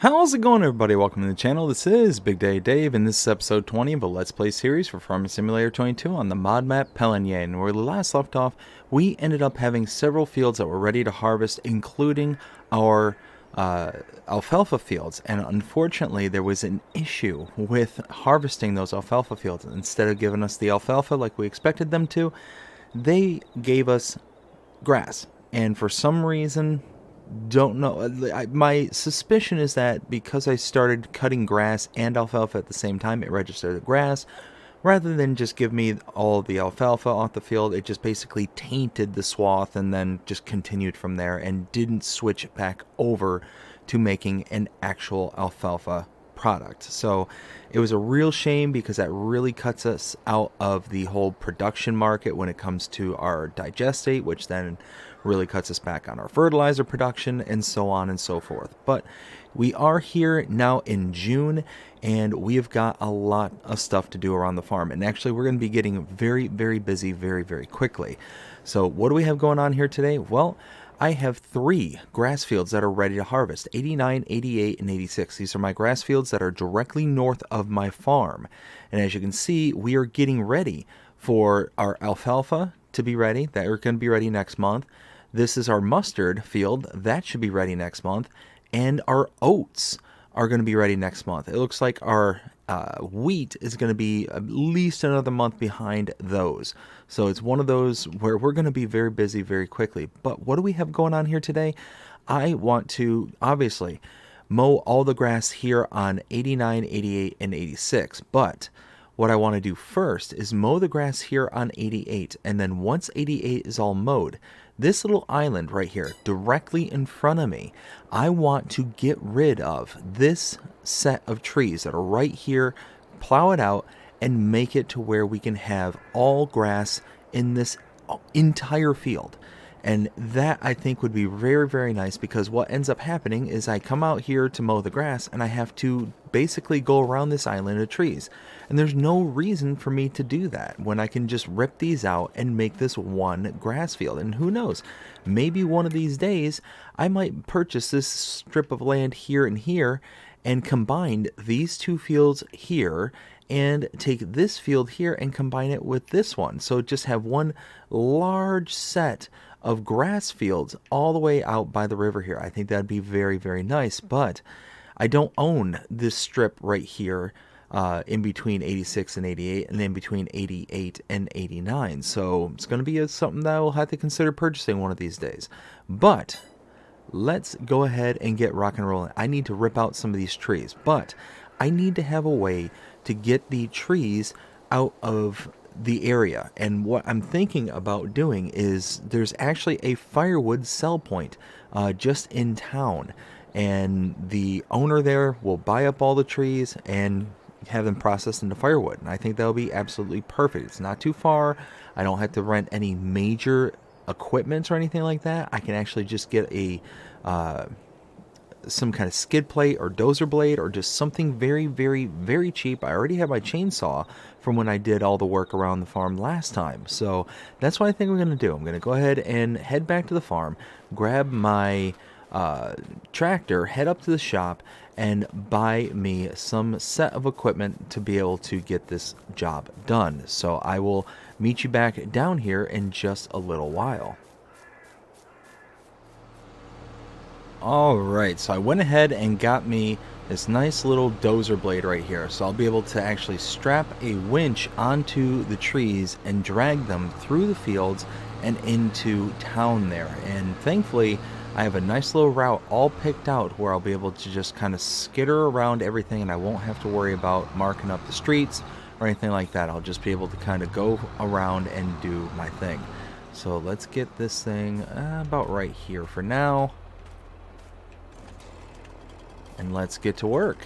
How's it going, everybody? Welcome to the channel. This is Big Day Dave, and this is episode 20 of a Let's Play series for Farming Simulator 22 on the mod map Pallegney. And where we last left off, we ended up having several fields that were ready to harvest, including our alfalfa fields. And unfortunately, there was an issue with harvesting those alfalfa fields. Instead of giving us the alfalfa like we expected them to, they gave us grass. And for some reason, don't know. My suspicion is that because I started cutting grass and alfalfa at the same time, it registered the grass. Rather than just give me all the alfalfa off the field, it just basically tainted the swath and then just continued from there and didn't switch it back over to making an actual alfalfa product. So it was a real shame because that really cuts us out of the whole production market when it comes to our digestate, which then really cuts us back on our fertilizer production and so on and so forth. But we are here now in June, and we've got a lot of stuff to do around the farm. And actually, we're going to be getting very, very busy very, very quickly. So what do we have going on here today? Well, I have 3 grass fields that are ready to harvest, 89, 88, and 86. These are my grass fields that are directly north of my farm. And as you can see, we are getting ready for our alfalfa to be ready. That are going to be ready next month. This is our mustard field. That should be ready next month. And our oats are going to be ready next month. It looks like our wheat is going to be at least another month behind those. So it's one of those where we're going to be very busy very quickly. But what do we have going on here today? I want to obviously mow all the grass here on 89, 88, and 86. But what I want to do first is mow the grass here on 88. And then once 88 is all mowed, this little island right here, directly in front of me, I want to get rid of this set of trees that are right here, plow it out, and make it to where we can have all grass in this entire field. And that, I think, would be very, very nice, because what ends up happening is I come out here to mow the grass, and I have to basically go around this island of trees. And there's no reason for me to do that when I can just rip these out and make this one grass field. And who knows, maybe one of these days I might purchase this strip of land here and here and combine these 2 fields here and take this field here and combine it with this one. So just have one large set of grass fields all the way out by the river here. I think that'd be very, very nice. But I don't own this strip right here in between 86 and 88, and in between 88 and 89. So it's going to be something that I will have to consider purchasing one of these days. But let's go ahead and get rock and rolling. I need to rip out some of these trees, but I need to have a way to get the trees out of the area. And what I'm thinking about doing is there's actually a firewood sell point just in town, and the owner there will buy up all the trees and have them processed into firewood. And I think that'll be absolutely perfect. It's not too far. I don't have to rent any major equipment or anything like that. I can actually just get a some kind of skid plate or dozer blade, or just something very, very, very cheap. I already have my chainsaw from when I did all the work around the farm last time. So that's what I think we're going to do. I'm going to go ahead and head back to the farm, grab my tractor, head up to the shop, and buy me some set of equipment to be able to get this job done. So I will meet you back down here in just a little while. Alright, so I went ahead and got me this nice little dozer blade right here. So I'll be able to actually strap a winch onto the trees and drag them through the fields and into town there. And thankfully, I have a nice little route all picked out where I'll be able to just kind of skitter around everything, and I won't have to worry about marking up the streets or anything like that. I'll just be able to kind of go around and do my thing. So let's get this thing about right here for now. And let's get to work.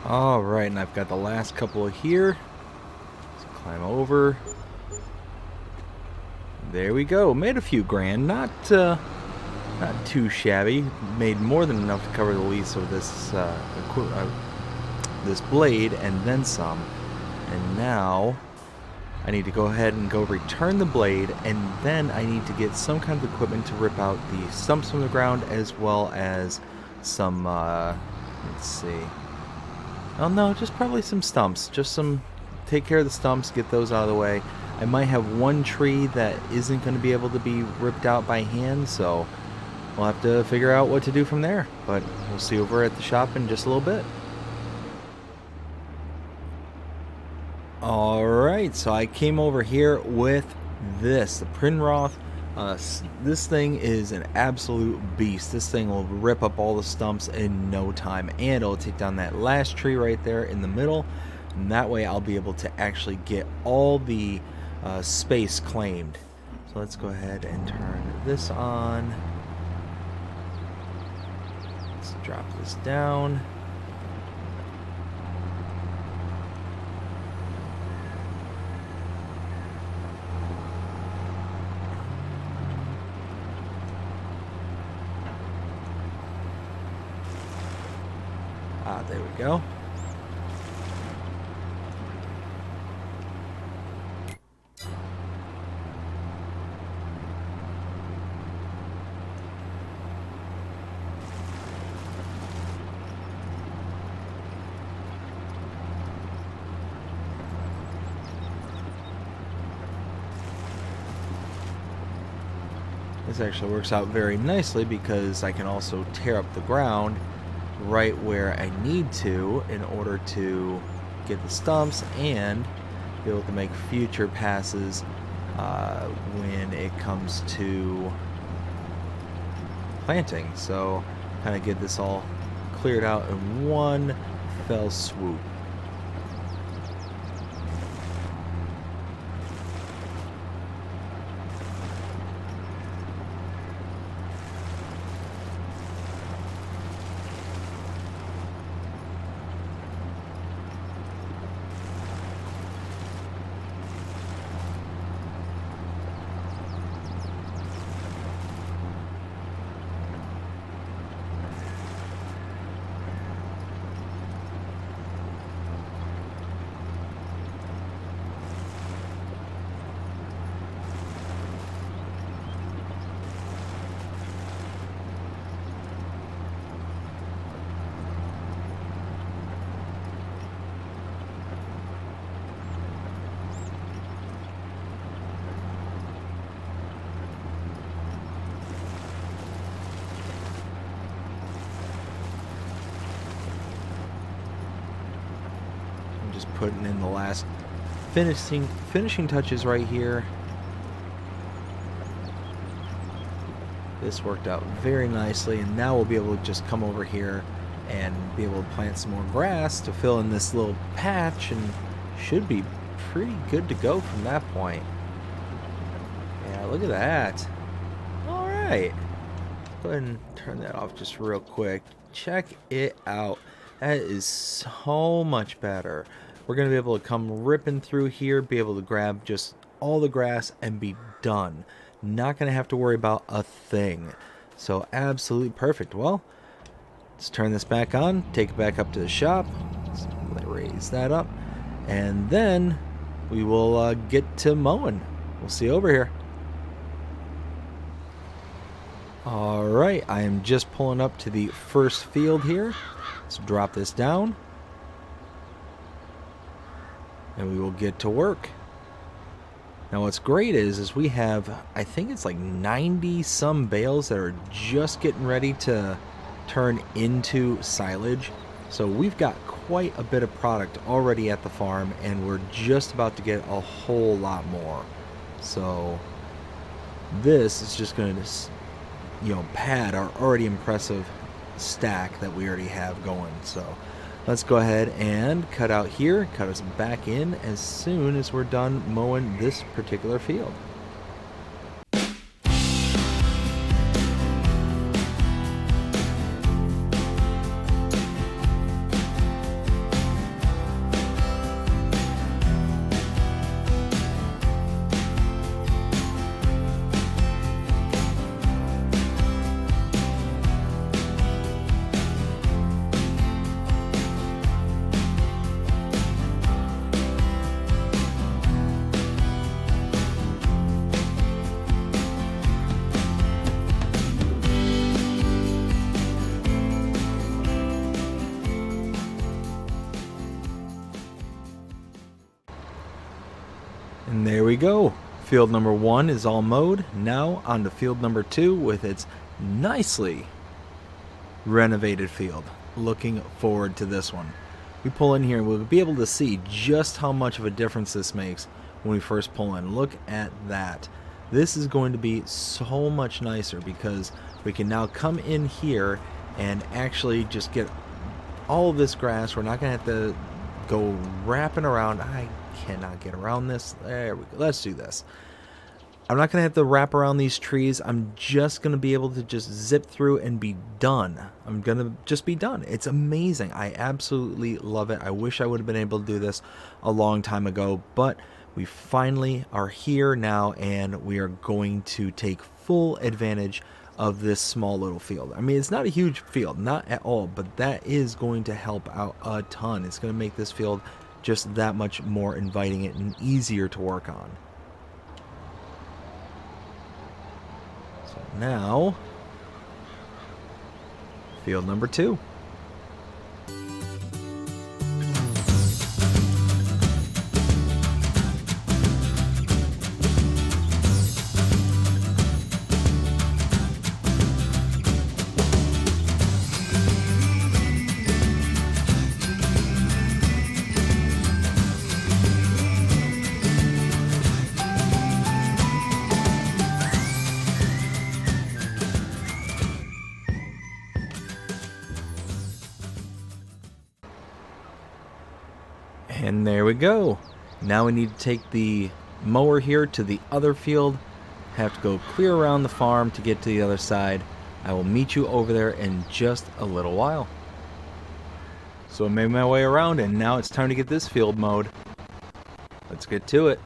Alright, and I've got the last couple here. Let's climb over. There we go. Made a few grand. Not too shabby. Made more than enough to cover the lease of this this blade and then some. And now I need to go ahead and go return the blade, and then I need to get some kind of equipment to rip out the stumps from the ground, as well as some let's see. Oh no, just probably some stumps. Just some, take care of the stumps, get those out of the way. I might have one tree that isn't going to be able to be ripped out by hand, so we'll have to figure out what to do from there. But we'll see over at the shop in just a little bit. Alright, so I came over here with this, the Prinroth. This thing is an absolute beast. This thing will rip up all the stumps in no time, and it'll take down that last tree right there in the middle, and that way I'll be able to actually get all the space claimed. So let's go ahead and turn this on. Let's drop this down. There we go. This actually works out very nicely because I can also tear up the ground right where I need to in order to get the stumps and be able to make future passes when it comes to planting. So kind of get this all cleared out in one fell swoop. Just putting in the last finishing touches right here. This worked out very nicely, and now we'll be able to just come over here and be able to plant some more grass to fill in this little patch, and should be pretty good to go from that point. Yeah, look at that. Alright. Go ahead and turn that off just real quick. Check it out. That is so much better. We're going to be able to come ripping through here, be able to grab just all the grass and be done. Not going to have to worry about a thing. So absolutely perfect. Well, let's turn this back on, take it back up to the shop. Let's raise that up. And then we will get to mowing. We'll see you over here. Alright, I am just pulling up to the first field here. Let's drop this down. And we will get to work. Now what's great is we have, I think it's like 90 some bales that are just getting ready to turn into silage. So we've got quite a bit of product already at the farm, and we're just about to get a whole lot more. So this is just going to, you know, pad our already impressive stack that we already have going. So let's go ahead and cut out here, cut us back in as soon as we're done mowing this particular field. go. Field number 1 is all mowed. Now on to field number 2 with its nicely renovated field. Looking forward to this one. We pull in here and we'll be able to see just how much of a difference this makes when we first pull in. Look at that. This is going to be so much nicer because we can now come in here and actually just get all of this grass. We're not going to have to go wrapping around. I cannot get around this. There we go. Let's do this. I'm not going to have to wrap around these trees. I'm just going to be able to just zip through and be done. I'm going to just be done. It's amazing. I absolutely love it. I wish I would have been able to do this a long time ago, but we finally are here now, and we are going to take full advantage of this small little field. I mean, it's not a huge field, not at all, but that is going to help out a ton. It's going to make this field just that much more inviting and easier to work on. So now, field number 2. And there we go. Now we need to take the mower here to the other field. Have to go clear around the farm to get to the other side. I will meet you over there in just a little while. So I made my way around, and now it's time to get this field mowed. Let's get to it.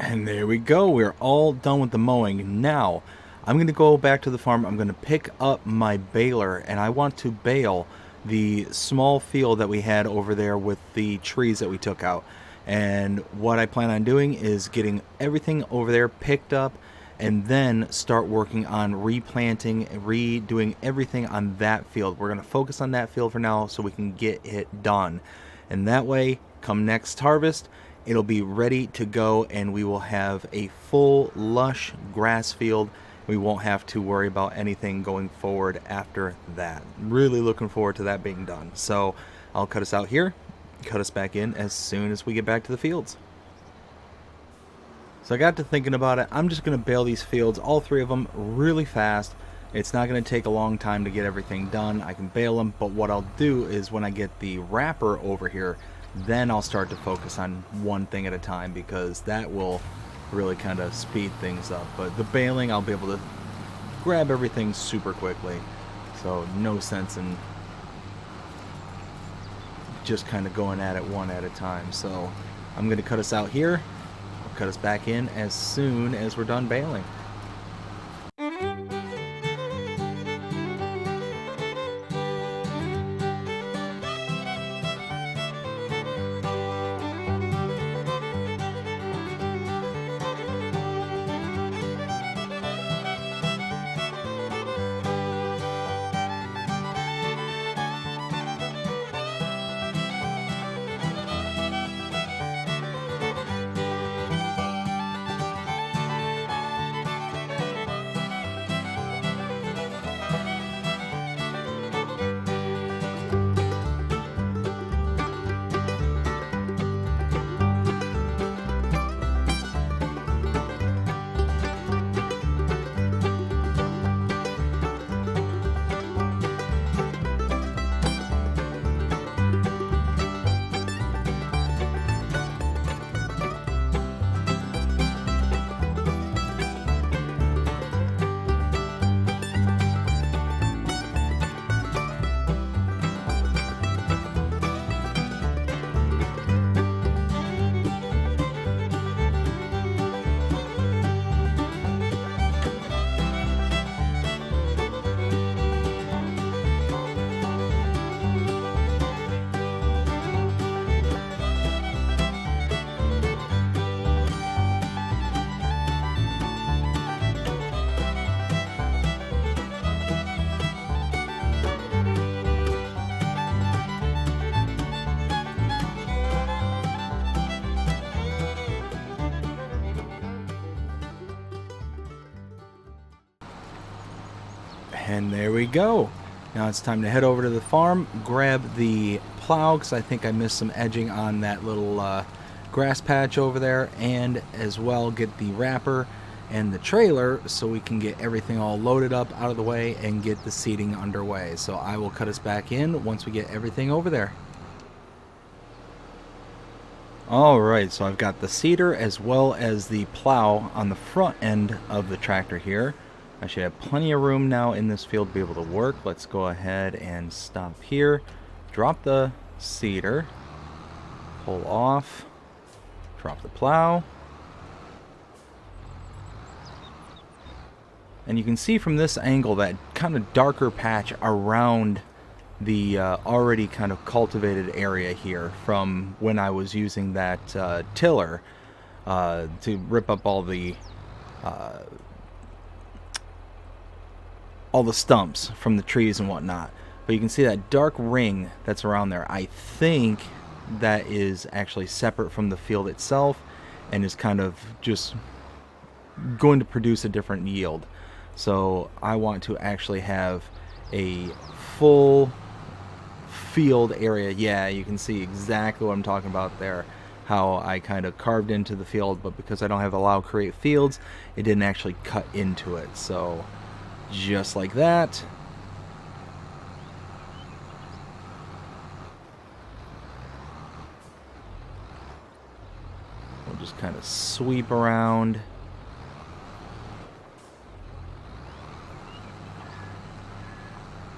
And there we go. We're all done with the mowing. Now, I'm going to go back to the farm. I'm going to pick up my baler, and I want to bale the small field that we had over there with the trees that we took out. And what I plan on doing is getting everything over there picked up and then start working on replanting, redoing everything on that field. We're going to focus on that field for now so we can get it done. And that way, come next harvest, it'll be ready to go, and we will have a full lush grass field. We won't have to worry about anything going forward after that. Really looking forward to that being done. So I'll cut us out here, cut us back in as soon as we get back to the fields. So I got to thinking about it. I'm just going to bale these fields, all 3 of them, really fast. It's not going to take a long time to get everything done. I can bale them, but what I'll do is when I get the wrapper over here, then I'll start to focus on one thing at a time, because that will really kind of speed things up. But the baling, I'll be able to grab everything super quickly. So no sense in just kind of going at it one at a time. So I'm going to cut us out here. I'll cut us back in as soon as we're done baling. And there we go. Now it's time to head over to the farm, grab the plow, because I think I missed some edging on that little grass patch over there, and as well get the wrapper and the trailer so we can get everything all loaded up out of the way and get the seeding underway. So I will cut us back in once we get everything over there. Alright, so I've got the seeder as well as the plow on the front end of the tractor here. I should have plenty of room now in this field to be able to work. Let's go ahead and stop here. Drop the seeder. Pull off. Drop the plow. And you can see from this angle that kind of darker patch around the already kind of cultivated area here from when I was using that tiller to rip up all the stumps from the trees and whatnot. But you can see that dark ring that's around there. I think that is actually separate from the field itself and is kind of just going to produce a different yield. So I want to actually have a full field area. Yeah, you can see exactly what I'm talking about there. How I kind of carved into the field, but because I don't have allow create fields, it didn't actually cut into it. So just like that. We'll just kind of sweep around.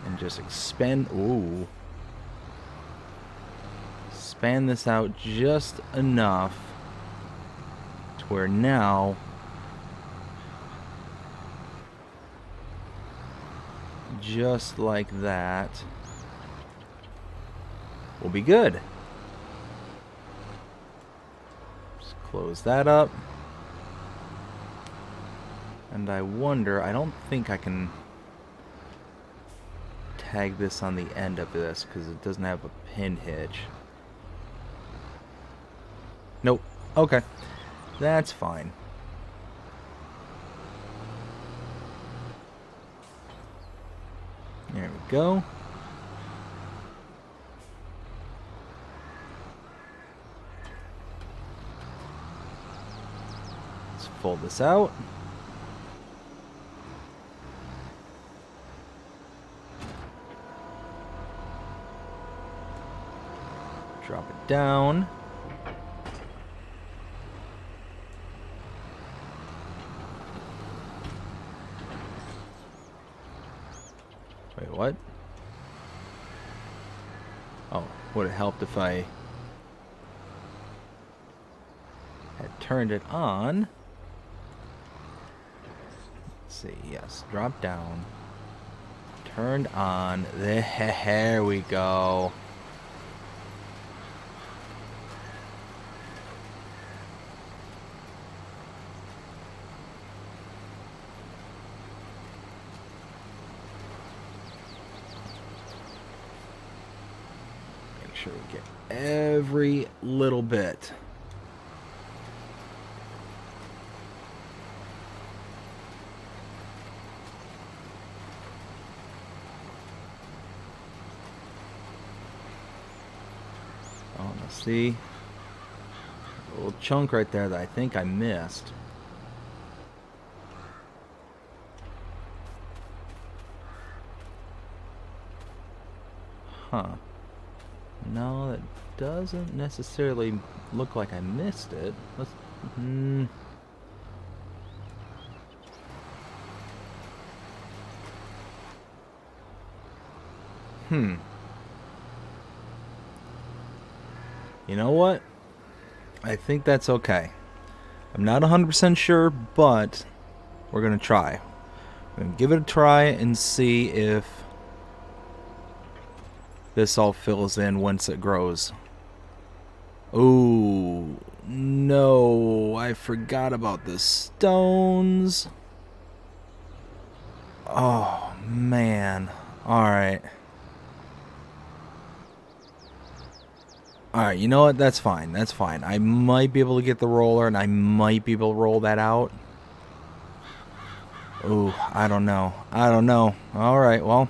And just expand this out just enough to where now just like that will be good. Just close that up. And I wonder, I don't think I can tag this on the end of this because it doesn't have a pin hitch. Nope. Okay. That's fine. There we go. Let's fold this out. Drop it down. Wait, what? Oh, would it helped if I had turned it on? Let's see, yes, drop down. Turned on. There we go. Make sure we get every little bit. Oh, let's see. A little chunk right there that I think I missed. Huh. No, that doesn't necessarily look like I missed it. Let's... You know what? I think that's okay. I'm not 100% sure, but we're going to try. We're going to give it a try and see if this all fills in once it grows. Ooh, no, I forgot about the stones. Oh, man. Alright. Alright, you know what? That's fine. That's fine. I might be able to get the roller, and I might be able to roll that out. Ooh, I don't know. I don't know. Alright, well,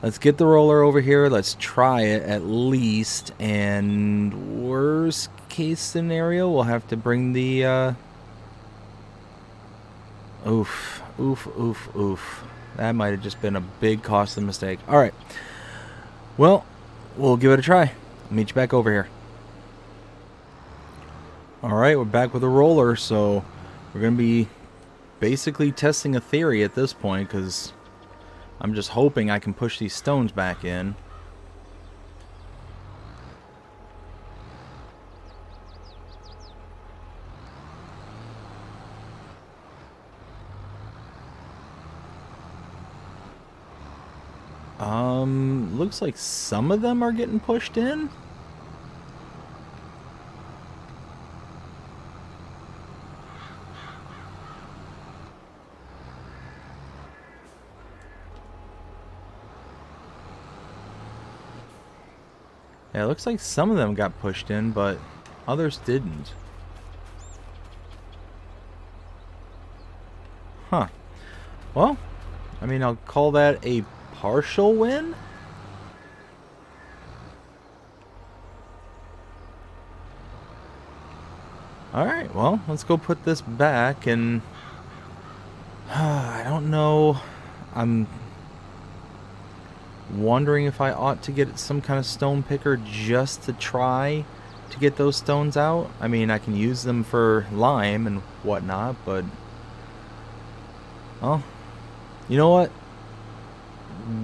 let's get the roller over here. Let's try it at least. And worst case scenario, we'll have to bring the... Oof. Oof, oof, oof. That might have just been a big costly mistake. Alright. Well, we'll give it a try. I'll meet you back over here. Alright, we're back with a roller, so we're going to be basically testing a theory at this point, because I'm just hoping I can push these stones back in. Looks like some of them are getting pushed in. Yeah, it looks like some of them got pushed in, but others didn't. Huh. Well, I mean, I'll call that a partial win. Alright, well, let's go put this back, and I don't know. I'm wondering if I ought to get some kind of stone picker just to try to get those stones out. I mean, I can use them for lime and whatnot, but... well, you know what?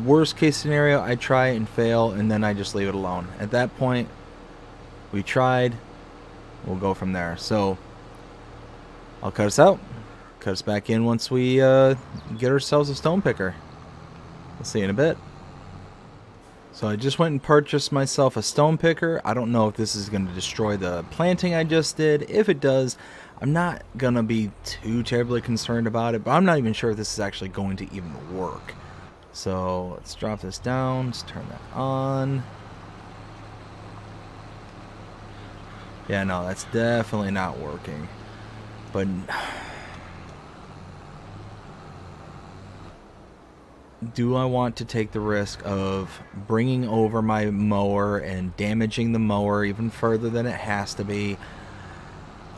Worst case scenario, I try and fail, and then I just leave it alone. At that point, we tried. We'll go from there. So, I'll cut us out. Cut us back in once we get ourselves a stone picker. We'll see you in a bit. So I just went and purchased myself a stone picker. I don't know if this is going to destroy the planting I just did. If it does, I'm not going to be too terribly concerned about it. But I'm not even sure if this is actually going to even work. So let's drop this down. Let's turn that on. Yeah, no, that's definitely not working. But do I want to take the risk of bringing over my mower and damaging the mower even further than it has to be?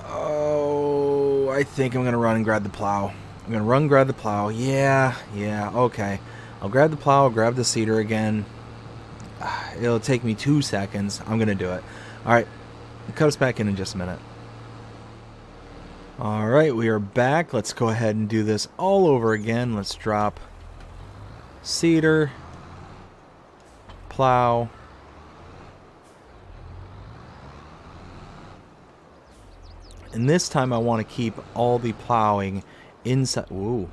Oh, I think I'm going to run and grab the plow. I'm going to run and grab the plow. Yeah, okay. I'll grab the plow, I'll grab the seeder again. It'll take me 2 seconds. I'm going to do it. Alright, cut us back in just a minute. Alright, we are back. Let's go ahead and do this all over again. Let's drop seeder, plow. And this time I want to keep all the plowing inside. Ooh.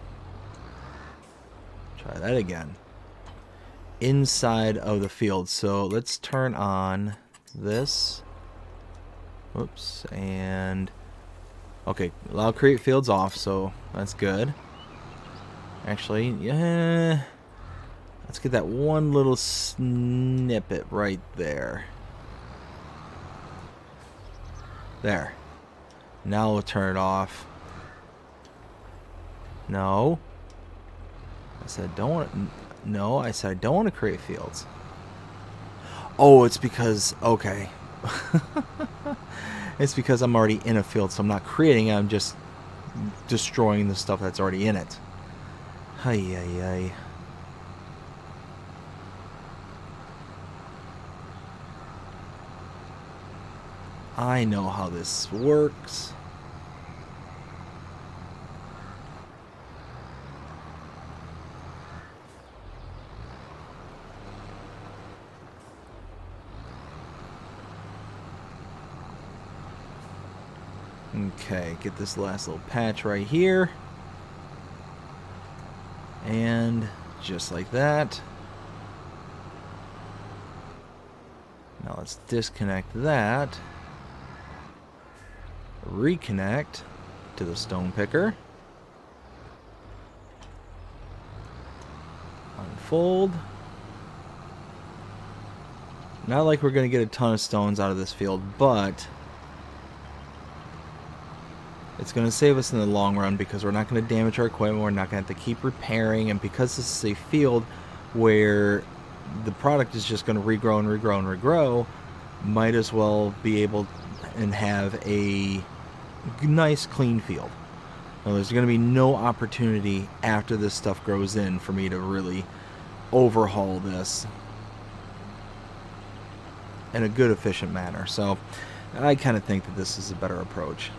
Try that again. Inside of the field. So let's turn on this. Whoops. And okay, allow create fields off, so that's good. Actually, yeah. Let's get that one little snippet right there. There. Now we'll turn it off. No. I said don't want to, no, I said I don't want to create fields. Oh, it's because, okay. It's because I'm already in a field, so I'm not creating it, I'm just destroying the stuff that's already in it. Ay, ay, ay. I know how this works. Okay, get this last little patch right here. And just like that. Now let's disconnect that. Reconnect to the stone picker. Unfold. Not like we're going to get a ton of stones out of this field, but it's going to save us in the long run because we're not going to damage our equipment. We're not going to have to keep repairing. And because this is a field where the product is just going to regrow and regrow and regrow, might as well be able and have a nice clean field. Now, there's going to be no opportunity after this stuff grows in for me to really overhaul this in a good, efficient manner. So I kind of think that this is a better approach.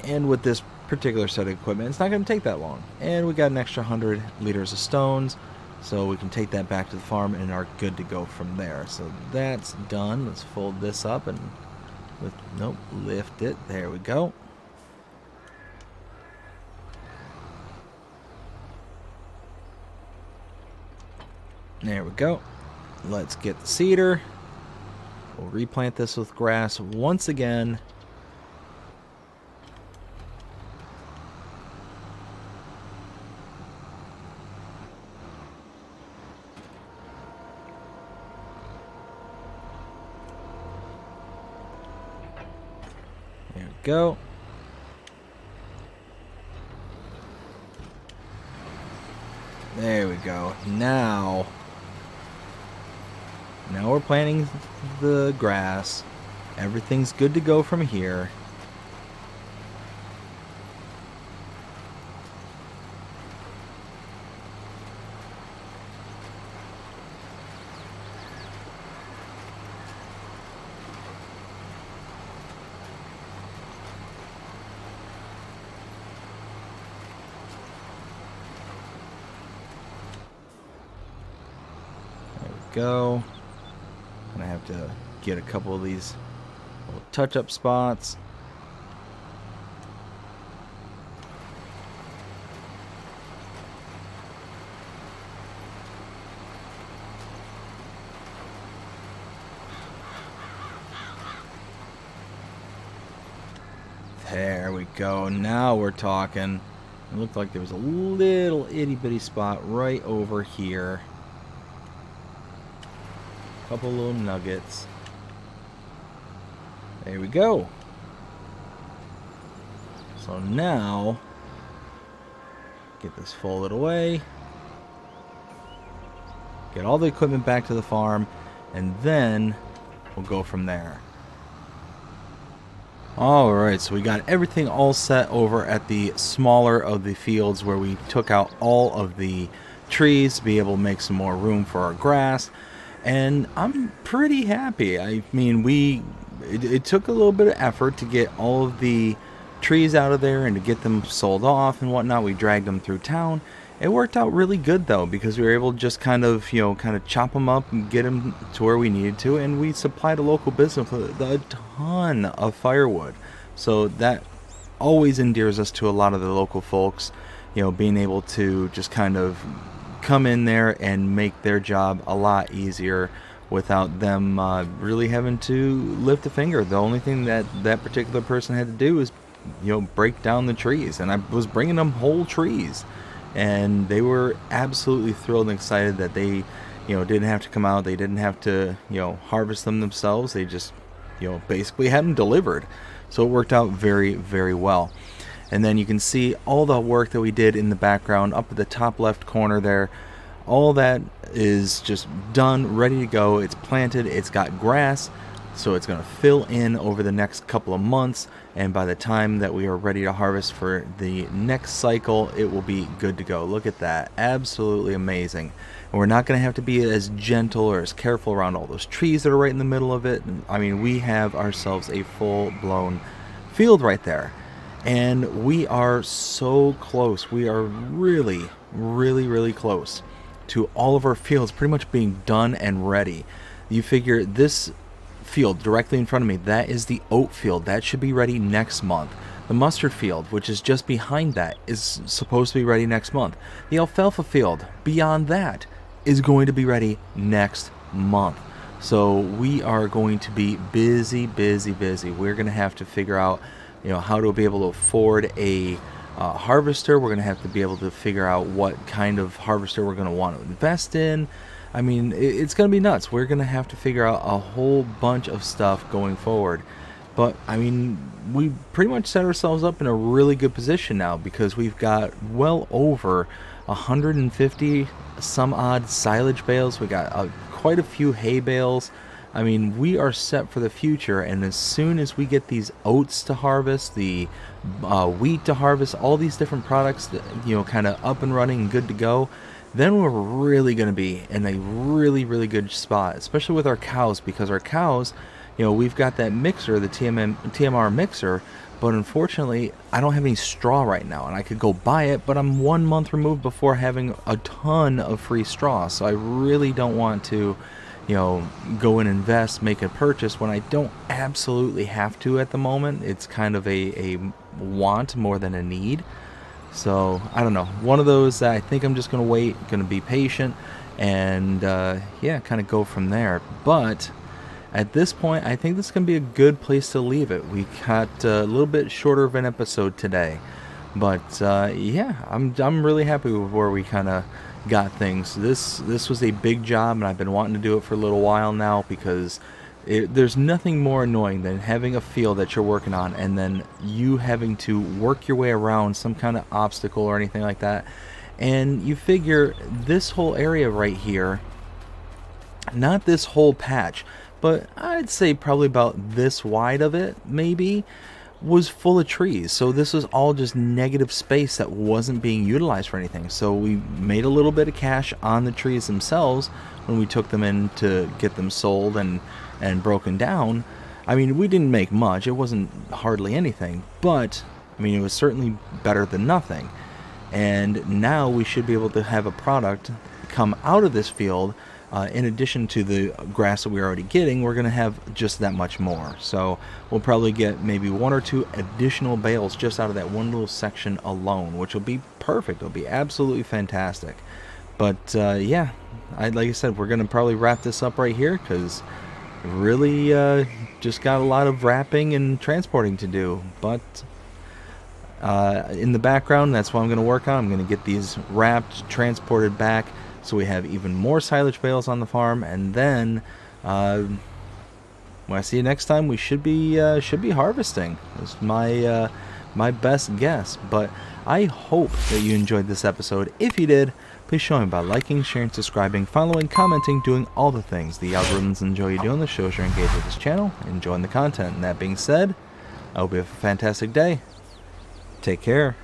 And with this particular set of equipment, it's not going to take that long. And we got an extra 100 liters of stones, so we can take that back to the farm and are good to go from there. So that's done. Let's fold this up and lift it. There we go. There we go. Let's get the cedar. We'll replant this with grass once again. There we go. There we go. Now we're planting the grass. Everything's good to go from here. Go. And I have to get a couple of these little touch-up spots. There we go. Now we're talking. It looked like there was a little itty-bitty spot right over here. Couple little nuggets. There we go. So now, get this folded away. Get all the equipment back to the farm, and then we'll go from there. Alright, so we got everything all set over at the smaller of the fields where we took out all of the trees to be able to make some more room for our grass. And I'm pretty happy. I mean, it took a little bit of effort to get all of the trees out of there and to get them sold off and whatnot. We dragged them through town, It worked out really good though, because we were able to just kind of, kind of chop them up and get them to where we needed to, and we supplied a local business with a ton of firewood. So that always endears us to a lot of the local folks, being able to just kind of come in there and make their job a lot easier without them really having to lift a finger. The only thing that that particular person had to do is, break down the trees, and I was bringing them whole trees. And they were absolutely thrilled and excited that they, didn't have to come out. They didn't have to, harvest them themselves. They just, basically had them delivered. So it worked out very, very well. And then you can see all the work that we did in the background up at the top left corner there. All that is just done, ready to go. It's planted. It's got grass. So it's going to fill in over the next couple of months, and by the time that we are ready to harvest for the next cycle, it will be good to go. Look at that. Absolutely amazing. And we're not going to have to be as gentle or as careful around all those trees that are right in the middle of it. I mean, we have ourselves a full-blown field right there. And we are so close. We are really, really, really close to all of our fields pretty much being done and ready. You figure this field directly in front of me, that is the oat field. That should be ready next month. The mustard field, which is just behind that, is supposed to be ready next month. The alfalfa field beyond that is going to be ready next month. So we are going to be busy, busy, busy. We're going to have to figure out, how to be able to afford a harvester. We're going to have to be able to figure out what kind of harvester we're going to want to invest in. I mean, it's going to be nuts. We're going to have to figure out a whole bunch of stuff going forward. But, I mean, we pretty much set ourselves up in a really good position now, because we've got well over 150 some odd silage bales. We got quite a few hay bales. I mean, we are set for the future, and as soon as we get these oats to harvest, the wheat to harvest, all these different products, kind of up and running and good to go, then we're really going to be in a really, really good spot, especially with our cows, because our cows, we've got that mixer, the TMR mixer, but unfortunately, I don't have any straw right now, and I could go buy it, but I'm 1 month removed before having a ton of free straw, so I really don't want to, go and invest, make a purchase when I don't absolutely have to at the moment. It's kind of a want more than a need. So, I don't know. One of those that I think I'm just going to wait, going to be patient, and, kind of go from there. But at this point, I think this is going to be a good place to leave it. We got a little bit shorter of an episode today. But, I'm really happy with where we kind of got things. This was a big job, and I've been wanting to do it for a little while now, because there's nothing more annoying than having a field that you're working on and then you having to work your way around some kind of obstacle or anything like that. And you figure this whole area right here, not this whole patch, but I'd say probably about this wide of it maybe, was full of trees. So this was all just negative space that wasn't being utilized for anything. So we made a little bit of cash on the trees themselves when we took them in to get them sold and broken down. I mean, we didn't make much. It wasn't hardly anything, but I mean, it was certainly better than nothing. And now we should be able to have a product come out of this field. In addition to the grass that we're already getting, we're going to have just that much more. So we'll probably get maybe 1 or 2 additional bales just out of that one little section alone, which will be perfect. It'll be absolutely fantastic. But like I said, we're going to probably wrap this up right here, because really just got a lot of wrapping and transporting to do. But in the background, that's what I'm going to work on. I'm going to get these wrapped, transported back, so we have even more silage bales on the farm, and then when I see you next time, we should be harvesting. That's my best guess. But I hope that you enjoyed this episode. If you did, please show me by liking, sharing, subscribing, following, commenting, doing all the things the algorithms enjoy you doing. The shows you're engaged with this channel, enjoying the content. And that being said, I hope you have a fantastic day. Take care.